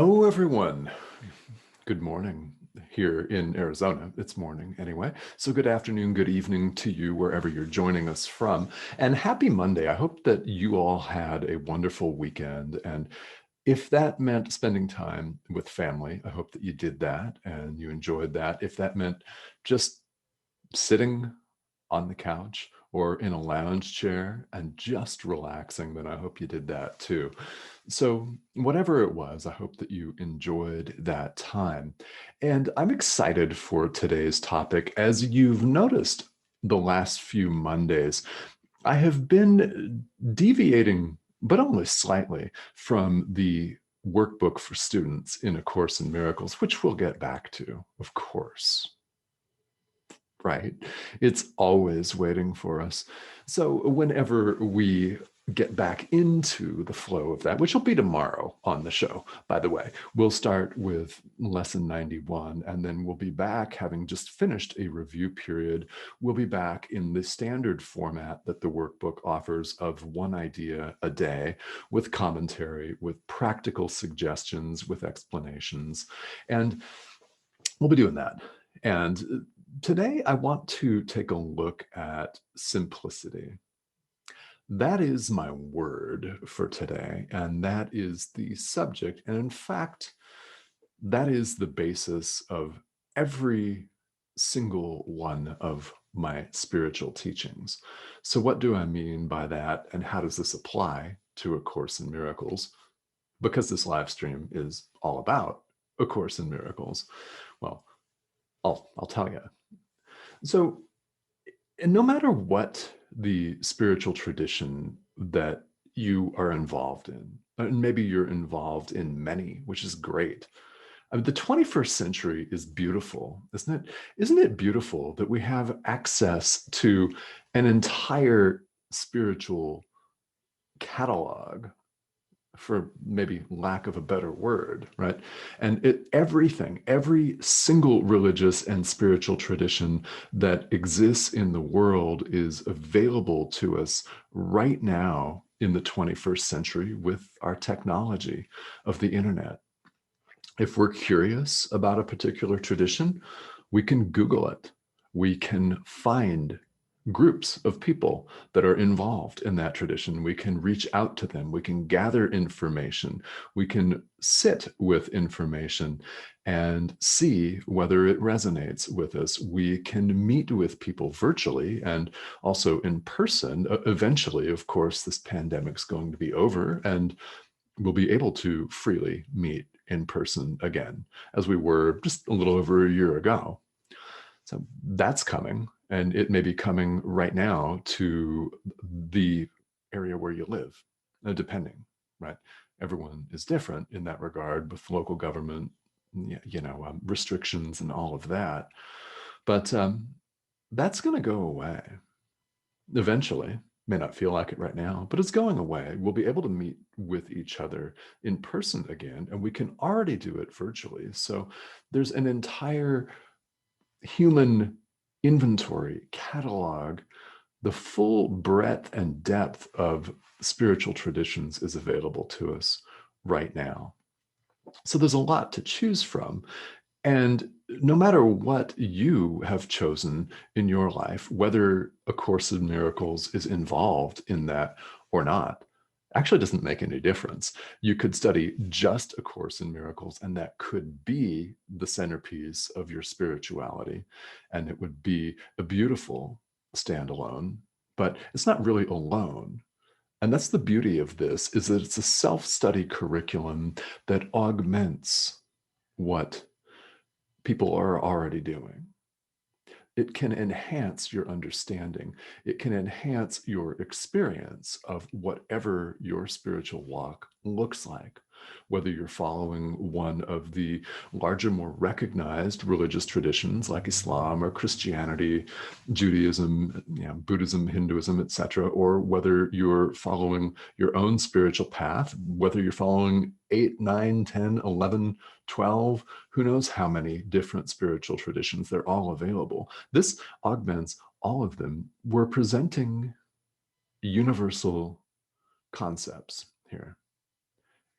Hello, everyone. Good morning here in Arizona. It's morning anyway. So good afternoon, good evening to you wherever you're joining us from. And happy Monday. I hope that you all had a wonderful weekend. And if that meant spending time with family, I hope that you did that and you enjoyed that. If that meant just sitting on the couch or in a lounge chair and just relaxing, then I hope you did that too. So, whatever it was, I hope that you enjoyed that time. And I'm excited for today's topic. As you've noticed the last few Mondays, I have been deviating, but only slightly, from the workbook for students in A Course in Miracles, which we'll get back to, of course. Right. It's always waiting for us. So whenever we get back into the flow of that, which will be tomorrow on the show, by the way, we'll start with lesson 91, and then we'll be back having just finished a review period. We'll be back in the standard format that the workbook offers of one idea a day with commentary, with practical suggestions, with explanations. And we'll be doing that. And today I want to take a look at simplicity. That is my word for today, and that is the subject. And in fact, that is the basis of every single one of my spiritual teachings. So, what do I mean by that, and how does this apply to A Course in Miracles? Because this live stream is all about A Course in Miracles. Well, I'll tell you. So, and no matter what the spiritual tradition that you are involved in, and maybe you're involved in many, which is great. I mean, the 21st century is beautiful, isn't it? Isn't it beautiful that we have access to an entire spiritual catalog, for maybe lack of a better word, right? And everything, every single religious and spiritual tradition that exists in the world is available to us right now in the 21st century with our technology of the internet. If we're curious about a particular tradition, we can Google it. We can find groups of people that are involved in that tradition. We can reach out to them. We can gather information. We can sit with information and see whether it resonates with us. We can meet with people virtually and also in person. Eventually, of course, this pandemic's going to be over and we'll be able to freely meet in person again, as we were just a little over a year ago. So that's coming, and it may be coming right now to the area where you live, depending, right? Everyone is different in that regard with local government, restrictions and all of that. But that's going to go away eventually. May not feel like it right now, but it's going away. We'll be able to meet with each other in person again, and we can already do it virtually. So there's an entire human inventory, catalog, the full breadth and depth of spiritual traditions is available to us right now. So there's a lot to choose from. And no matter what you have chosen in your life, whether A Course in Miracles is involved in that or not, actually doesn't make any difference. You could study just A Course in Miracles, and that could be the centerpiece of your spirituality. And it would be a beautiful standalone, but it's not really alone. And that's the beauty of this, is that it's a self-study curriculum that augments what people are already doing. It can enhance your understanding. It can enhance your experience of whatever your spiritual walk looks like, whether you're following one of the larger, more recognized religious traditions like Islam or Christianity, Judaism, Buddhism, Hinduism, etc., or whether you're following your own spiritual path, whether you're following 8, 9, 10, 11, 12, who knows how many different spiritual traditions, they're all available. This augments all of them. We're presenting universal concepts here.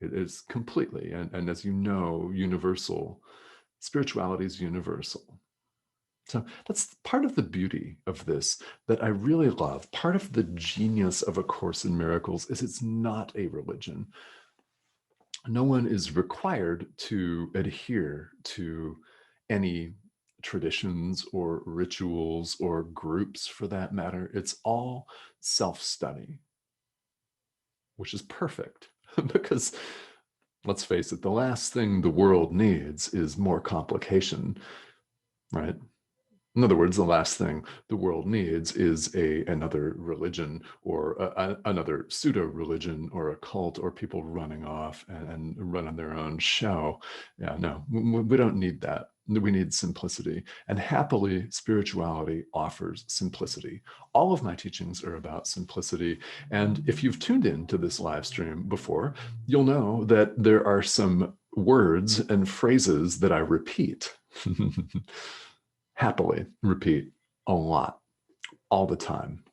It is completely, and as you know, universal. Spirituality is universal. So that's part of the beauty of this that I really love. Part of the genius of A Course in Miracles is it's not a religion. No one is required to adhere to any traditions or rituals or groups for that matter. It's all self-study, which is perfect because let's face it, the last thing the world needs is more complication, right? In other words, the last thing the world needs is another religion or another pseudo-religion or a cult or people running off and running their own show. Yeah, no, we don't need that. We need simplicity. And happily, spirituality offers simplicity. All of my teachings are about simplicity. And if you've tuned in to this live stream before, you'll know that there are some words and phrases that I repeat. Happily repeat a lot, all the time.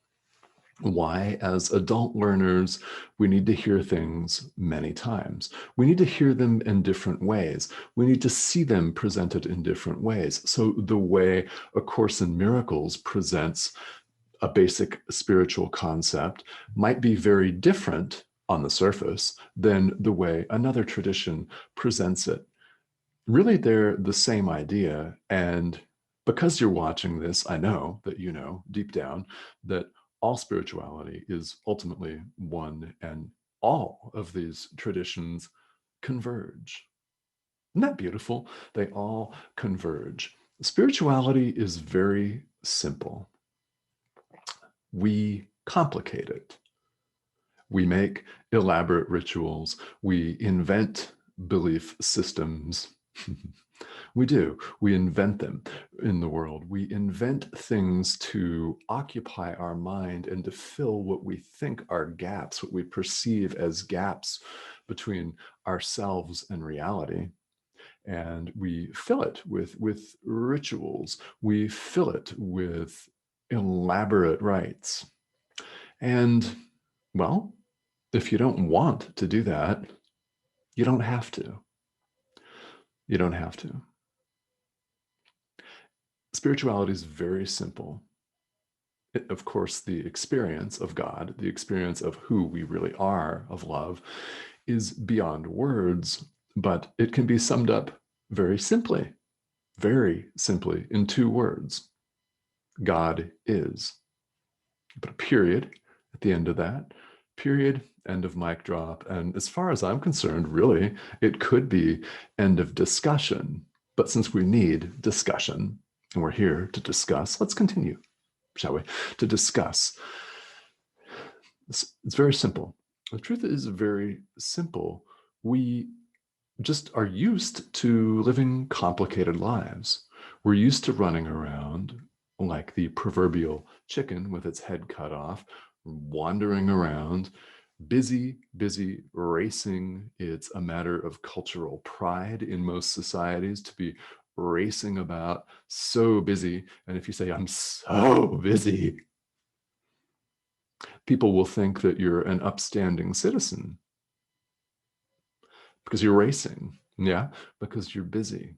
Why? As adult learners, we need to hear things many times. We need to hear them in different ways. We need to see them presented in different ways. So the way A Course in Miracles presents a basic spiritual concept might be very different on the surface than the way another tradition presents it. Really, they're the same idea. And because you're watching this, I know that you know deep down that all spirituality is ultimately one, and all of these traditions converge. Isn't that beautiful? They all converge. Spirituality is very simple. We complicate it. We make elaborate rituals. We invent belief systems. We do. We invent them in the world. We invent things to occupy our mind and to fill what we think are gaps, what we perceive as gaps between ourselves and reality. And we fill it with rituals. We fill it with elaborate rites. And, well, if you don't want to do that, you don't have to. You don't have to. Spirituality is very simple. Of course, the experience of God, the experience of who we really are, of love, is beyond words, but it can be summed up very simply in 2 words. God is. Put a period at the end of that. Period, end of mic drop. And as far as I'm concerned, really, it could be end of discussion. But since we need discussion, and we're here to discuss, let's continue, shall we, to discuss. It's very simple. The truth is very simple. We just are used to living complicated lives. We're used to running around like the proverbial chicken with its head cut off, wandering around, busy, racing. It's a matter of cultural pride in most societies to be racing about, so busy. And if you say, I'm so busy, people will think that you're an upstanding citizen because you're racing. Yeah, because you're busy.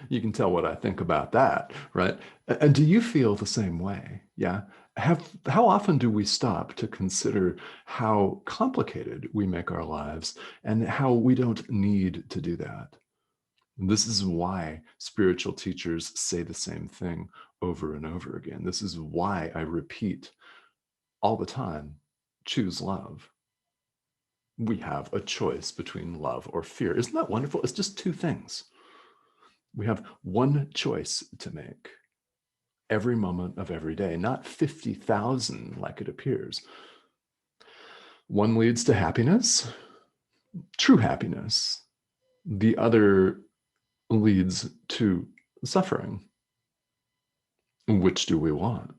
You can tell what I think about that, right? And do you feel the same way? Yeah. How often do we stop to consider how complicated we make our lives and how we don't need to do that? This is why spiritual teachers say the same thing over and over again. This is why I repeat all the time, choose love. We have a choice between love or fear. Isn't that wonderful? It's just 2 things. We have one choice to make every moment of every day, not 50,000 like it appears. One leads to happiness, true happiness. The other leads to suffering. Which do we want?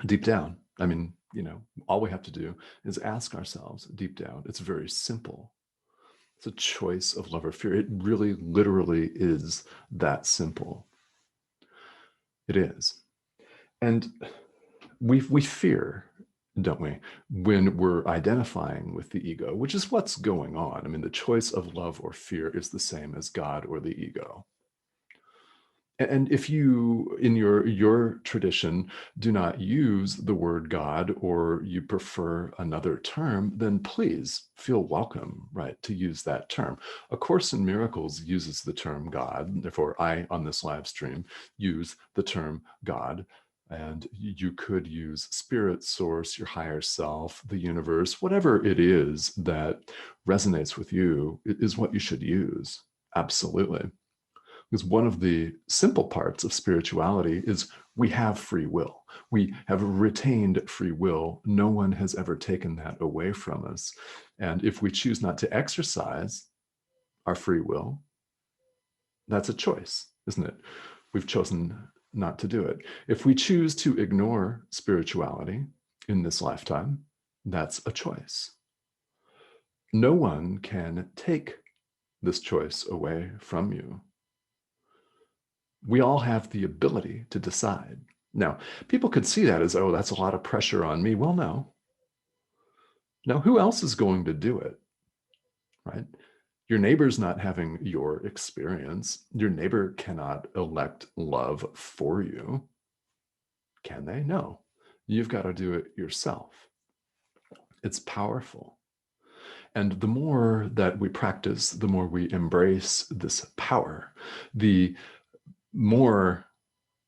Deep down, I mean, all we have to do is ask ourselves deep down. It's very simple. It's a choice of love or fear. It really, literally is that simple. It is. And we fear don't we? When we're identifying with the ego, which is what's going on. I mean, the choice of love or fear is the same as God or the ego. And if you, in your tradition, do not use the word God, or you prefer another term, then please feel welcome, right, to use that term. A Course in Miracles uses the term God. Therefore, I, on this live stream, use the term God. And you could use spirit, source, your higher self, the universe, whatever it is that resonates with you is what you should use. Absolutely. Because one of the simple parts of spirituality is we have free will. We have retained free will. No one has ever taken that away from us. And if we choose not to exercise our free will, that's a choice, isn't it? We've chosen not to do it. If we choose to ignore spirituality in this lifetime, that's a choice. No one can take this choice away from you. We all have the ability to decide. Now, people could see that as, oh, that's a lot of pressure on me. Well, no. Now, who else is going to do it, right? Your neighbor's not having your experience. Your neighbor cannot elect love for you. Can they? No. You've got to do it yourself. It's powerful. And the more that we practice, the more we embrace this power, the more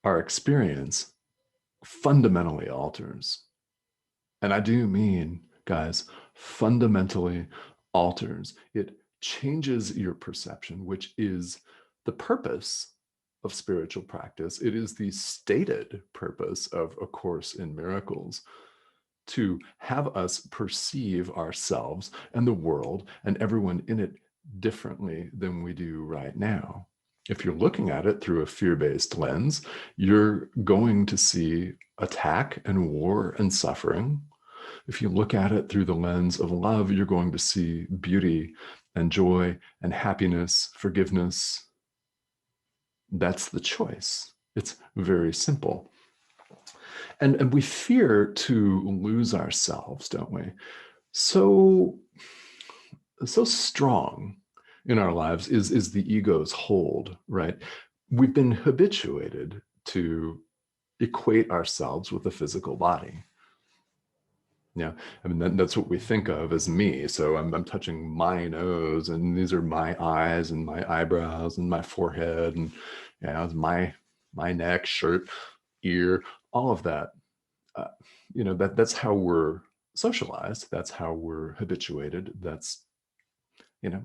our experience fundamentally alters. And I do mean, guys, fundamentally alters. It changes your perception, which is the purpose of spiritual practice. It is the stated purpose of A Course in Miracles, to have us perceive ourselves and the world and everyone in it differently than we do right now. If you're looking at it through a fear-based lens, you're going to see attack and war and suffering. If you look at it through the lens of love, you're going to see beauty and joy and happiness, forgiveness. That's the choice. It's very simple. And we fear to lose ourselves, don't we? So strong in our lives is the ego's hold, right? We've been habituated to equate ourselves with the physical body. Yeah, I mean, that's what we think of as me. So I'm touching my nose, and these are my eyes and my eyebrows and my forehead, and yeah, my neck, shirt, ear, all of that. Uh, that's how we're socialized. That's how we're habituated. That's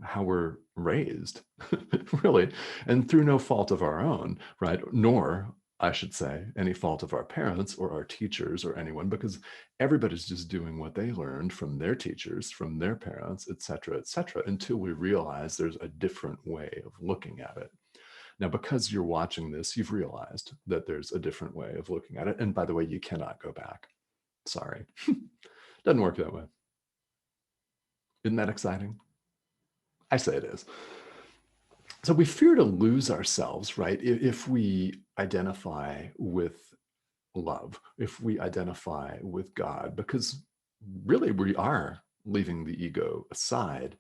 how we're raised, really, and through no fault of our own, right? Nor, I should say, any fault of our parents or our teachers or anyone, because everybody's just doing what they learned from their teachers, from their parents, et cetera, until we realize there's a different way of looking at it. Now, because you're watching this, you've realized that there's a different way of looking at it. And by the way, you cannot go back. Sorry. Doesn't work that way. Isn't that exciting? I say it is. So we fear to lose ourselves, right? If we identify with love, if we identify with God, because really we are leaving the ego aside.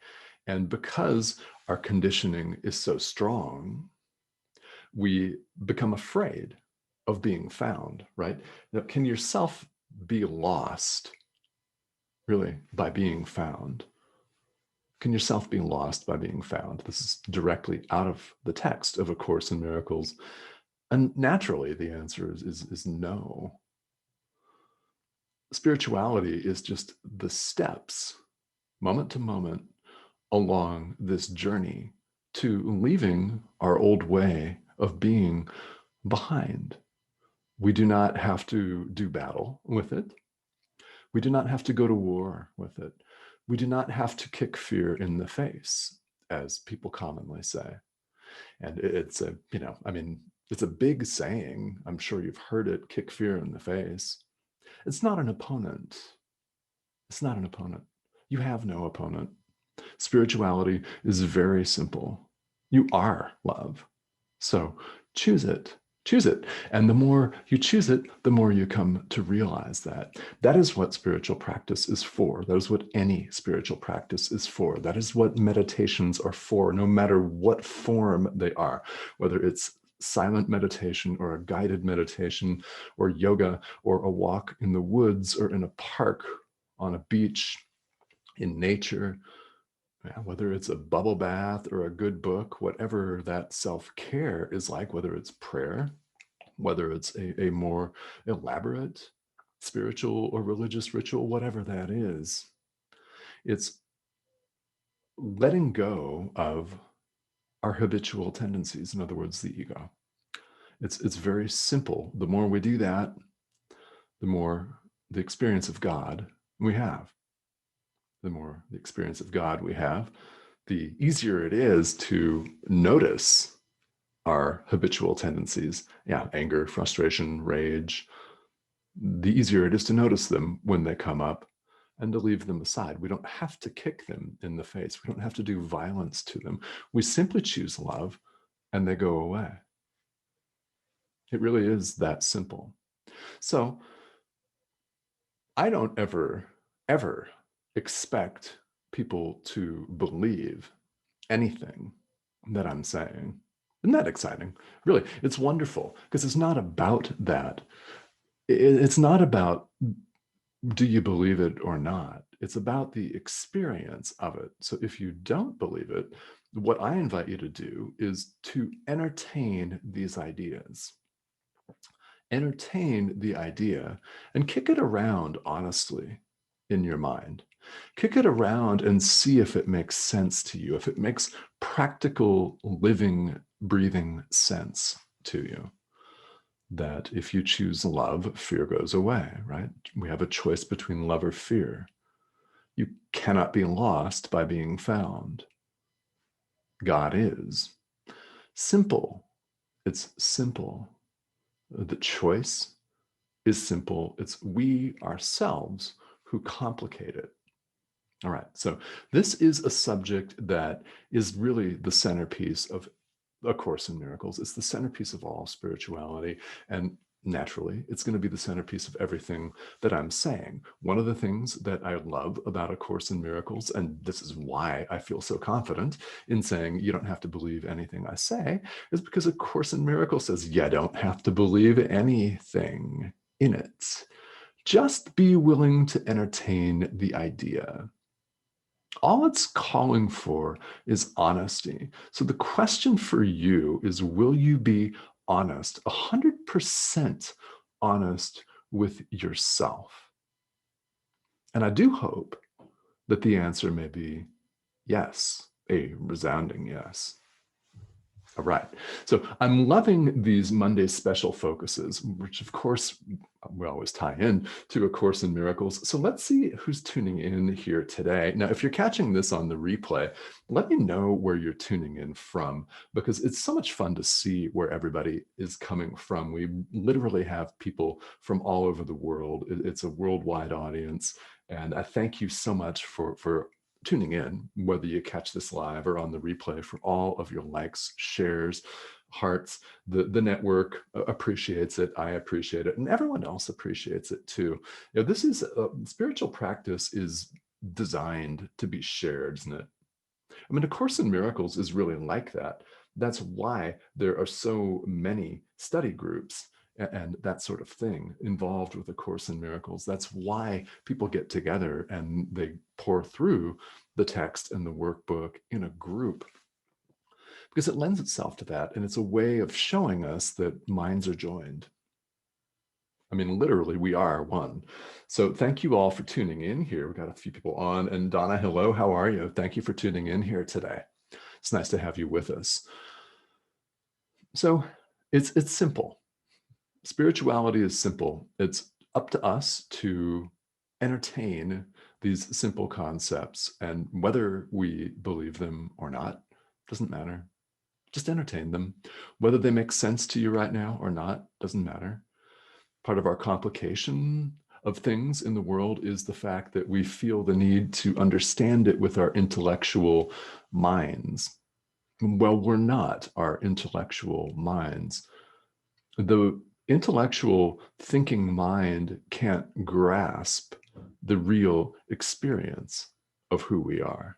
And because our conditioning is so strong, we become afraid of being found, right? Now, can yourself be lost, really, by being found? Can yourself be lost by being found? This is directly out of the text of A Course in Miracles. And naturally, the answer is no. Spirituality is just the steps, moment to moment, along this journey to leaving our old way of being behind. We do not have to do battle with it. We do not have to go to war with it. We do not have to kick fear in the face, as people commonly say. And it's it's a big saying. I'm sure you've heard it, kick fear in the face. It's not an opponent. It's not an opponent. You have no opponent. Spirituality is very simple. You are love. So choose it. Choose it. And the more you choose it, the more you come to realize that. That is what spiritual practice is for. That is what any spiritual practice is for. That is what meditations are for, no matter what form they are, whether it's silent meditation or a guided meditation or yoga or a walk in the woods or in a park, on a beach, in nature. Yeah, whether it's a bubble bath or a good book, whatever that self-care is like, whether it's prayer, whether it's a more elaborate spiritual or religious ritual, whatever that is, it's letting go of our habitual tendencies. In other words, the ego. It's very simple. The more we do that, the more the experience of God we have. The more the experience of God we have, the easier it is to notice our habitual tendencies. Yeah, anger, frustration, rage. The easier it is to notice them when they come up and to leave them aside. We don't have to kick them in the face. We don't have to do violence to them. We simply choose love and they go away. It really is that simple. So I don't ever expect people to believe anything that I'm saying. Isn't that exciting? Really, it's wonderful because it's not about that. It's not about do you believe it or not? It's about the experience of it. So if you don't believe it, what I invite you to do is to entertain these ideas. Entertain the idea and kick it around honestly in your mind. Kick it around and see if it makes sense to you, if it makes practical, living, breathing sense to you. That if you choose love, fear goes away, right? We have a choice between love or fear. You cannot be lost by being found. God is. Simple. It's simple. The choice is simple. It's we ourselves who complicate it. All right, so this is a subject that is really the centerpiece of A Course in Miracles. It's the centerpiece of all spirituality, and naturally, it's going to be the centerpiece of everything that I'm saying. One of the things that I love about A Course in Miracles, and this is why I feel so confident in saying you don't have to believe anything I say, is because A Course in Miracles says you don't have to believe anything in it. Just be willing to entertain the idea. All it's calling for is honesty. So the question for you is, will you be honest, 100% honest with yourself? And I do hope that the answer may be yes, a resounding yes. All right. So I'm loving these Monday special focuses, which of course we always tie in to A Course in Miracles. So let's see who's tuning in here today. Now, if you're catching this on the replay, let me know where you're tuning in from, because it's so much fun to see where everybody is coming from. We literally have people from all over the world. It's a worldwide audience. And I thank you so much for tuning in, whether you catch this live or on the replay, for all of your likes, shares, hearts. The network appreciates it. I appreciate it. And everyone else appreciates it too. This is spiritual practice is designed to be shared, isn't it? I mean, A Course in Miracles is really like that. That's why there are so many study groups and that sort of thing involved with A Course in Miracles. That's why people get together and they pour through the text and the workbook in a group, because it lends itself to that. And it's a way of showing us that minds are joined. I mean, literally, we are one. So thank you all for tuning in here. We've got a few people on. And Donna, hello, how are you? Thank you for tuning in here today. It's nice to have you with us. So it's simple. Spirituality is simple. It's up to us to entertain these simple concepts, and whether we believe them or not, doesn't matter. Just entertain them. Whether they make sense to you right now or not, doesn't matter. Part of our complication of things in the world is the fact that we feel the need to understand it with our intellectual minds. Well, we're not our intellectual minds. The intellectual thinking mind can't grasp the real experience of who we are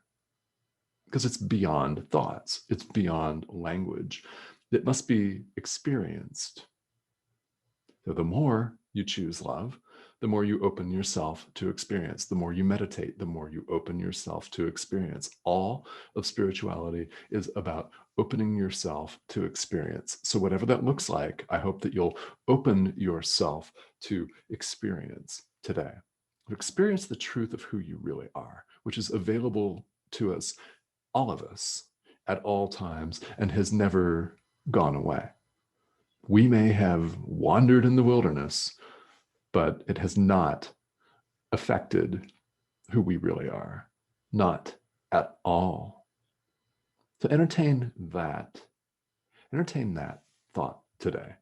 because it's beyond thoughts, it's beyond language. It must be experienced. So the more you choose love, the more you open yourself to experience. The more you meditate, the more you open yourself to experience. All of spirituality is about opening yourself to experience. So whatever that looks like, I hope that you'll open yourself to experience today. Experience the truth of who you really are, which is available to us, all of us, at all times, and has never gone away. We may have wandered in the wilderness, but it has not affected who we really are. Not at all. So entertain that thought today.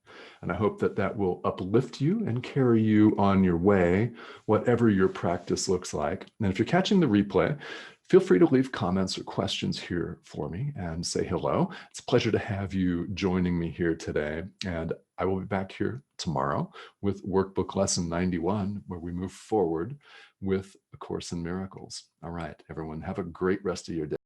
And I hope that that will uplift you and carry you on your way, whatever your practice looks like. And if you're catching the replay, feel free to leave comments or questions here for me and say hello. It's a pleasure to have you joining me here today. And I will be back here tomorrow with workbook lesson 91, where we move forward with A Course in Miracles. All right, everyone, have a great rest of your day.